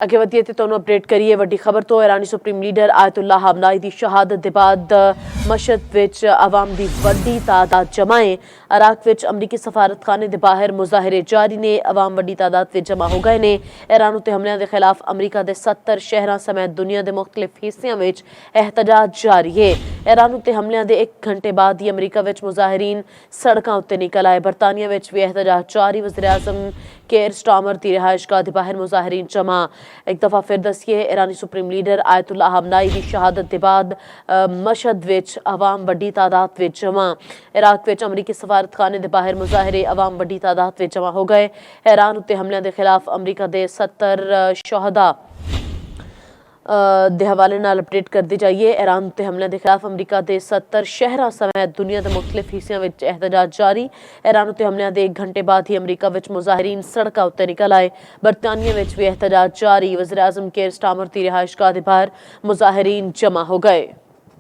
अगे वधिए ते तुहानू अपडेट करिए वड्डी खबर तो ईरानी सुप्रीम लीडर आयतुल्लाह खamenei दी शहादत दे बाद मशहद विच अवाम दी वड्डी तादाद जमा है। इराक विच अमरीकी सफारतखाने दे बाहर मुजाहरे जारी ने। अवाम वड्डी तादाद विच जमा हो गए ने। ईरान उत्ते हमलियां दे खिलाफ अमरीका दे 70 शहरां समेत दुनिया दे मुख्तलिफ हिस्सियां विच एहतजाज जारी है। ईरान उत्ते हमलियां दे 1 घंटे बाद ही अमरीका विच मुजाहिरीन सड़कां उत्ते निकल आए। बरतानिया विच भी एहतजाज जारी। वज़ीर-ए-आज़म केयर स्टार्मर दी रिहाइशगाह दे बाहर मुजाहिरीन जमा। एक दफ़ा फिर दसिए ईरानी सुप्रीम लीडर आयतुल्लाह खamenei दी शहादत के बाद मशहद विच अवाम वड्डी तादाद विच जमा। इराक विच अमरीकी सफारतखाने दे बाहर मुजाहरे अवाम वड्डी तादाद विच जमा हो गए। ईरान उत्ते हमलियां दे खिलाफ अमरीका दे 70 शहदा दे हवाले नाल अपडेट करते जाइए। ईरान उत्ते हमलियां दे खिलाफ अमरीका दे 70 शहरां समेत दुनिया के मुख्तलिफ हिस्सियां विच एहतजाज जारी। ईरान उत्ते हमलियां दे 1 घंटे बाद ही अमरीका विच मुजाहिरीन सड़कां उत्ते निकल आए। बरतानिया विच भी एहतजाज जारी। वज़ीर-ए-आज़म केयर स्टार्मर दी रिहाइशगाह दे बाहर मुजाहिरीन जमा हो गए।